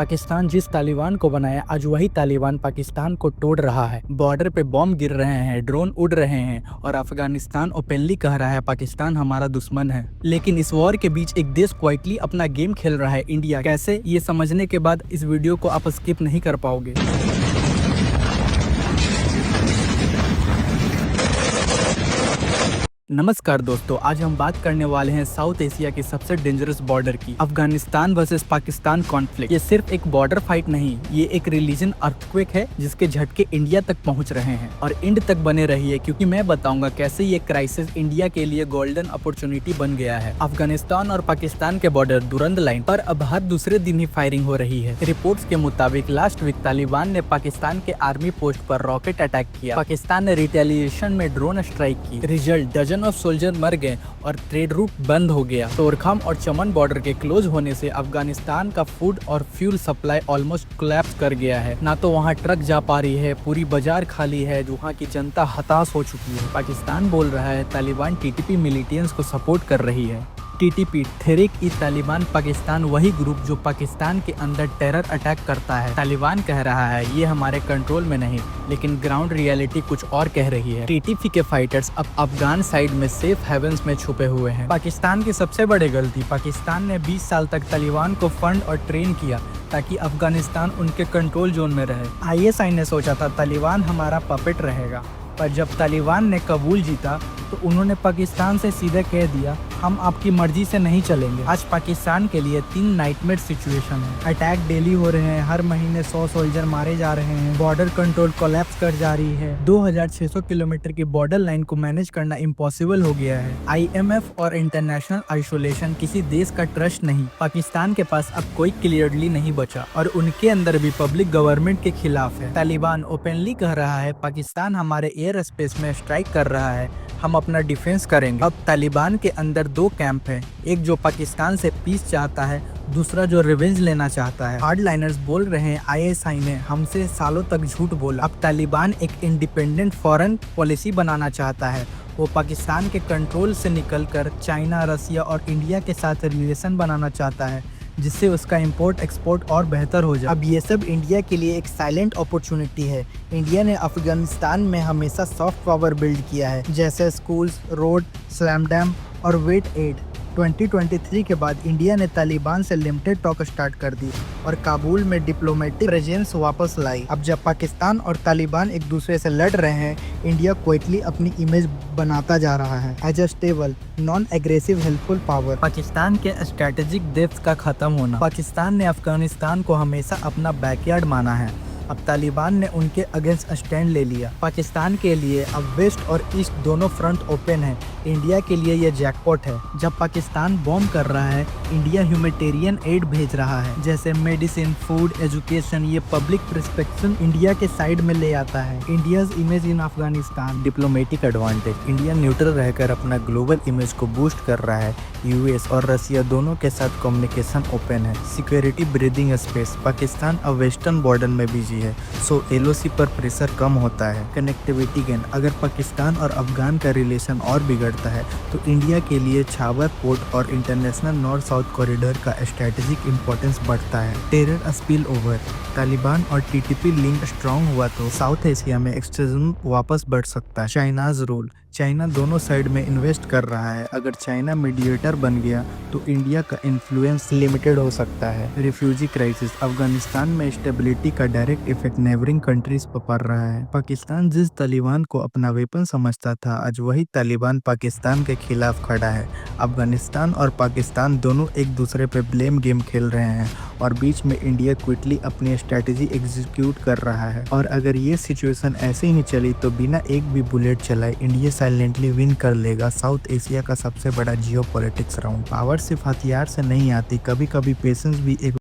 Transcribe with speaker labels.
Speaker 1: पाकिस्तान जिस तालिबान को बनाया, आज वही तालिबान पाकिस्तान को तोड़ रहा है। बॉर्डर पे बॉम्ब गिर रहे हैं, ड्रोन उड़ रहे हैं और अफगानिस्तान ओपनली कह रहा है पाकिस्तान हमारा दुश्मन है। लेकिन इस वॉर के बीच एक देश क्वाइटली अपना गेम खेल रहा है, इंडिया। कैसे, ये समझने के बाद इस वीडियो को आप स्किप नहीं कर पाओगे। नमस्कार दोस्तों, आज हम बात करने वाले हैं साउथ एशिया की सबसे डेंजरस बॉर्डर की, अफगानिस्तान वर्सेस पाकिस्तान कॉन्फ्लिक्ट। ये सिर्फ एक बॉर्डर फाइट नहीं, ये एक रिलीजन अर्थक्वेक है जिसके झटके इंडिया तक पहुंच रहे हैं। और एंड तक बने रहिए क्योंकि मैं बताऊंगा कैसे ये क्राइसिस इंडिया के लिए गोल्डन अपॉर्चुनिटी बन गया है। अफगानिस्तान और पाकिस्तान के बॉर्डर दुरंद लाइन पर अब हर दूसरे दिन ही फायरिंग हो रही है। रिपोर्ट्स के मुताबिक लास्ट वीक तालिबान ने पाकिस्तान के आर्मी पोस्ट पर रॉकेट अटैक किया। पाकिस्तान ने रिटेलिएशन में ड्रोन स्ट्राइक की। रिजल्ट, डजन ऑफ सोल्जर मर गए और ट्रेड रूट बंद हो गया। तोरखम और चमन बॉर्डर के क्लोज होने से अफगानिस्तान का फूड और फ्यूल सप्लाई ऑलमोस्ट कोलैप्स कर गया है। ना तो वहाँ ट्रक जा पा रही है, पूरी बाजार खाली है, वहाँ की जनता हताश हो चुकी है। पाकिस्तान बोल रहा है तालिबान टीटीपी मिलिटेंट्स को सपोर्ट कर रही है। टीटीपी, तहरीक-ई-तालिबान पाकिस्तान, वही ग्रुप जो पाकिस्तान के अंदर टेरर अटैक करता है। तालिबान कह रहा है ये हमारे कंट्रोल में नहीं, लेकिन ग्राउंड रियलिटी कुछ और कह रही है। टीटीपी के फाइटर्स अब अफगान साइड में सेफ हेवंस में छुपे हुए हैं। पाकिस्तान की सबसे बड़ी गलती, पाकिस्तान ने 20 साल तक तालिबान को फंड और ट्रेन किया ताकि अफगानिस्तान उनके कंट्रोल जोन में रहे। आईएसआई ने सोचा था तालिबान हमारा पपेट रहेगा, पर जब तालिबान ने कबूल जीता तो उन्होंने पाकिस्तान से सीधे कह दिया हम आपकी मर्जी से नहीं चलेंगे। आज पाकिस्तान के लिए 3 नाइटमेयर सिचुएशन है। अटैक डेली हो रहे हैं, हर महीने 100 सोल्जर मारे जा रहे हैं, बॉर्डर कंट्रोल कोलैप्स कर जा रही है। 2600 किलोमीटर की बॉर्डर लाइन को मैनेज करना इम्पॉसिबल हो गया है। आईएमएफ और इंटरनेशनल आइसोलेशन, किसी देश का ट्रस्ट नहीं। पाकिस्तान के पास अब कोई क्लियरली नहीं बचा और उनके अंदर भी पब्लिक गवर्नमेंट के खिलाफ है। तालिबान ओपनली कह रहा है पाकिस्तान हमारे एयर स्पेस में स्ट्राइक कर रहा है, हम अपना डिफेंस करेंगे। अब तालिबान के अंदर 2 कैंप हैं, एक जो पाकिस्तान से पीस चाहता है, दूसरा जो रिवेंज लेना चाहता है। हार्डलाइनर्स बोल रहे हैं आईएसआई ने हमसे सालों तक झूठ बोला। अब तालिबान एक इंडिपेंडेंट फॉरेन पॉलिसी बनाना चाहता है। वो पाकिस्तान के कंट्रोल से निकलकर चाइना, रसिया और इंडिया के साथ रिलेशन बनाना चाहता है, जिससे उसका इंपोर्ट एक्सपोर्ट और बेहतर हो जाए। अब ये सब इंडिया के लिए एक साइलेंट अपॉर्चुनिटी है। इंडिया ने अफगानिस्तान में हमेशा सॉफ्ट पावर बिल्ड किया है, जैसे स्कूल्स, रोड, स्लैम डैम और वेट एड। 2023 के बाद इंडिया ने तालिबान से लिमिटेड टॉक स्टार्ट कर दी और काबुल में डिप्लोमेटिक प्रेजेंस वापस लाई। अब जब पाकिस्तान और तालिबान एक दूसरे से लड़ रहे हैं, इंडिया क्विकली अपनी इमेज बनाता जा रहा है as a stable, non aggressive, helpful power. Pakistan के स्ट्रेटेजिक डेप्थ का खत्म होना। पाकिस्तान ने अफगानिस्तान को हमेशा अपना बैकयार्ड माना है, अब तालिबान ने उनके अगेंस्ट स्टैंड ले लिया। पाकिस्तान के लिए अब वेस्ट और ईस्ट दोनों फ्रंट ओपन है। इंडिया के लिए ये जैकपॉट है। जब पाकिस्तान बॉम्ब कर रहा है, इंडिया ह्यूमैनिटेरियन एड भेज रहा है, जैसे मेडिसिन, फूड, एजुकेशन। ये पब्लिक परस्पेक्शन इंडिया के साइड में ले आता है। India's image in Afghanistan. Diplomatic advantage, India neutral रहकर अपना ग्लोबल इमेज को बूस्ट कर रहा है। यूएस और रसिया दोनों के साथ कम्युनिकेशन ओपन है। सिक्योरिटी ब्रीदिंग स्पेस, पाकिस्तान अब वेस्टर्न बॉर्डर में बिजी है, सो एलओसी पर प्रेशर कम होता है। कनेक्टिविटी गेन, अगर पाकिस्तान और अफगान का रिलेशन और बिगड़ता है तो इंडिया के लिए छावर पोर्ट और इंटरनेशनल नॉर्थ साउथ कॉरिडोर का स्ट्रेटेजिक इंपॉर्टेंस बढ़ता है। टेरर स्पिल ओवर, तालिबान और टीटीपी लिंक स्ट्रांग हुआ तो साउथ एशिया में एक्सट्रीमिज्म वापस बढ़ सकता है। चाइनाज रोल, चाइना दोनों साइड में इन्वेस्ट कर रहा है। अगर चाइना मीडिएटर बन गया तो इंडिया का इन्फ्लुएंस लिमिटेड हो सकता है। रिफ्यूजी क्राइसिस, अफगानिस्तान में स्टेबिलिटी का डायरेक्ट इफेक्ट नेबरिंग कंट्रीज पर पड़ रहा है। पाकिस्तान जिस तालिबान को अपना वेपन समझता था, आज वही तालिबान पाकिस्तान के खिलाफ खड़ा है। अफगानिस्तान और पाकिस्तान दोनों एक दूसरे पे ब्लेम गेम खेल रहे हैं और बीच में इंडिया क्विकली अपनी स्ट्रेटेजी एग्जीक्यूट कर रहा है। और अगर ये सिचुएशन ऐसे ही चली तो बिना एक भी बुलेट चलाए इंडिया साइलेंटली विन कर लेगा साउथ एशिया का सबसे बड़ा जियोपॉलिटिक्स राउंड। पावर सिर्फ हथियार से नहीं आती, कभी कभी पेशेंस भी एक